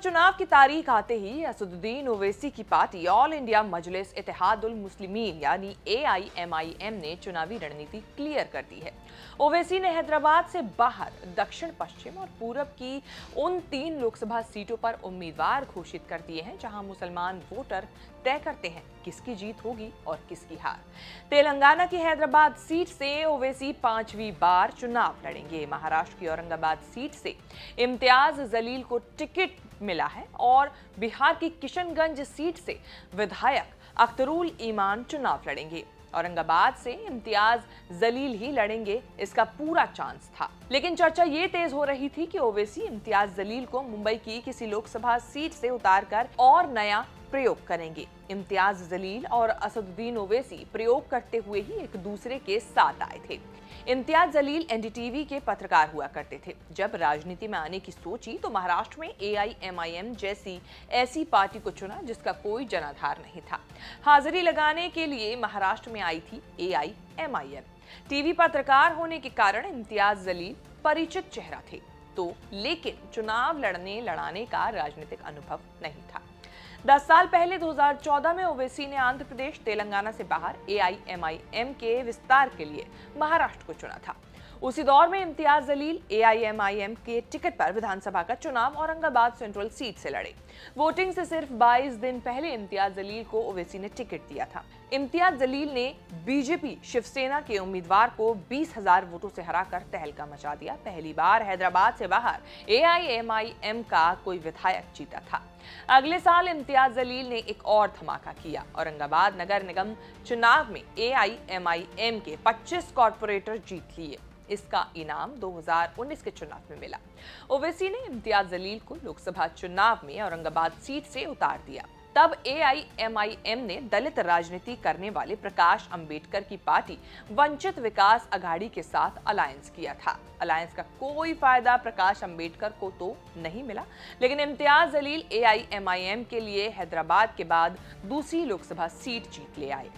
चुनाव की तारीख आते ही असदुद्दीन ओवैसी की पार्टी ऑल इंडिया मजलिस इत्तेहादुल मुस्लिमीन यानी AIMIM ने चुनावी रणनीति क्लियर कर दी है। ओवैसी ने हैदराबाद से बाहर दक्षिण पश्चिम और पूरब की उन 3 लोकसभा सीटों पर उम्मीदवार घोषित कर दिए हैं जहां मुसलमान वोटर तय करते हैं किसकी जीत होगी और किसकी हार। तेलंगाना की हैदराबाद सीट से ओवैसी 5वीं बार चुनाव लड़ेंगे। महाराष्ट्र की औरंगाबाद सीट से इम्तियाज जलील को टिकट मिला है और बिहार की किशनगंज सीट से विधायक अख्तरुल ईमान चुनाव लड़ेंगे। औरंगाबाद से इम्तियाज जलील ही लड़ेंगे, इसका पूरा चांस था, लेकिन चर्चा ये तेज हो रही थी कि ओवैसी इम्तियाज जलील को मुंबई की किसी लोकसभा सीट से उतारकर और नया प्रयोग करेंगे। इम्तियाज जलील और असदुद्दीन ओवैसी प्रयोग करते हुए ही एक दूसरे के साथ आए थे। इम्तियाज जलील NDTV के पत्रकार हुआ करते थे। जब राजनीति में आने की सोची तो महाराष्ट्र में AIMIM जैसी ऐसी पार्टी को चुना जिसका कोई जनाधार नहीं था। हाजिरी लगाने के लिए महाराष्ट्र में आई थी AIMIM। टीवी पत्रकार होने के कारण इम्तियाज जलील परिचित चेहरा थे लेकिन चुनाव लड़ाने का राजनीतिक अनुभव नहीं था। 10 साल पहले 2014 में ओवैसी ने आंध्र प्रदेश तेलंगाना से बाहर AIMIM के विस्तार के लिए महाराष्ट्र को चुना था। उसी दौर में इम्तियाज जलील AIMIM के टिकट पर विधानसभा का चुनाव औरंगाबाद सेंट्रल सीट से लड़े। वोटिंग से सिर्फ 22 दिन पहले इम्तियाज जलील को ओवैसी ने टिकट दिया था। इम्तियाज जलील ने बीजेपी शिवसेना के उम्मीदवार को 20,000 वोटों से हराकर तहलका मचा दिया। पहली बार हैदराबाद से बाहर AIMIM का कोई विधायक जीता था। अगले साल इम्तियाज जलील ने एक और धमाका किया। औरंगाबाद नगर निगम चुनाव में AIMIM के 25 कॉर्पोरेटर जीत लिए। इसका इनाम 2019 के चुनाव में मिला। ओवैसी ने इम्तियाज जलील को लोकसभा चुनाव में औरंगाबाद सीट से उतार दिया। तब AIMIM ने दलित राजनीति करने वाले प्रकाश अंबेडकर की पार्टी वंचित विकास अघाड़ी के साथ अलायंस किया था। अलायंस का कोई फायदा प्रकाश अंबेडकर को तो नहीं मिला, लेकिन इम्तियाज जलील AIMIM के लिए हैदराबाद के बाद दूसरी लोकसभा सीट जीत ले आए।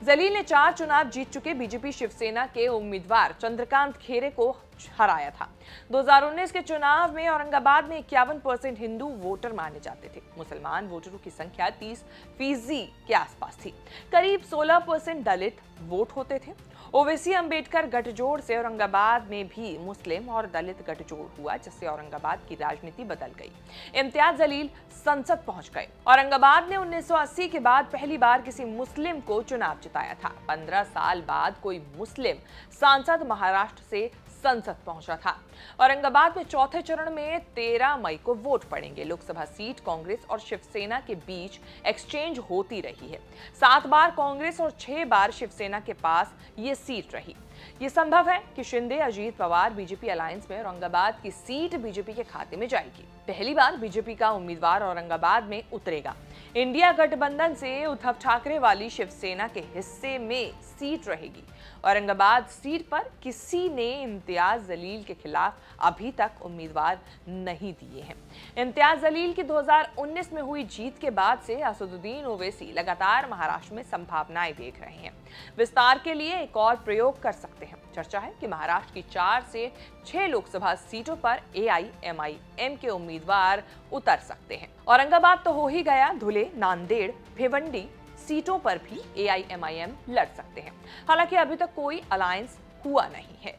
जलील ने 4 चुनाव जीत चुके बीजेपी शिवसेना के उम्मीदवार चंद्रकांत खेरे को हराया था। 2019 के चुनाव में औरंगाबाद में 51% हिंदू वोटर माने जाते थे। मुसलमान वोटरों की संख्या 30% के आसपास थी। करीब 16% दलित वोट होते थे। ओवैसी अंबेडकर गठजोड़ से औरंगाबाद में भी मुस्लिम और दलित गठजोड़ हुआ, जिससे औरंगाबाद की राजनीति बदल गई। इम्तियाज जलील संसद पहुंच गए। औरंगाबाद ने 1980 के बाद पहली बार किसी मुस्लिम को चुनाव जिताया था। 15 साल बाद कोई मुस्लिम सांसद महाराष्ट्र से संसद पहुंचा था। औरंगाबाद में चौथे चरण में 13 मई को वोट पड़ेंगे। लोकसभा सीट कांग्रेस और शिवसेना के बीच एक्सचेंज होती रही है। 7 बार कांग्रेस और 6 बार शिवसेना के पास ये सीट रही। ये संभव है कि शिंदे अजीत पवार बीजेपी अलायंस में औरंगाबाद की सीट बीजेपी के खाते में जाएगी। पहली बार बीजेपी का उम्मीदवार औरंगाबाद में उतरेगा। इंडिया गठबंधन से उद्धव ठाकरे वाली शिवसेना के हिस्से में सीट रहेगी। औरंगाबाद सीट पर किसी ने इम्तियाज जलील के खिलाफ अभी तक उम्मीदवार नहीं दिए हैं। इम्तियाज जलील की 2019 में हुई जीत के बाद से असदुद्दीन ओवैसी लगातार महाराष्ट्र में संभावनाएं देख रहे हैं। विस्तार के लिए एक और प्रयोग कर सकते हैं। चर्चा है कि महाराष्ट्र की 4 से 6 लोकसभा सीटों पर AIMIM के उम्मीदवार उतर सकते हैं। औरंगाबाद तो हो ही गया, धुले, नांदेड़, भिवंडी सीटों पर भी AIMIM लड़ सकते हैं। हालांकि अभी तक कोई अलायंस हुआ नहीं है।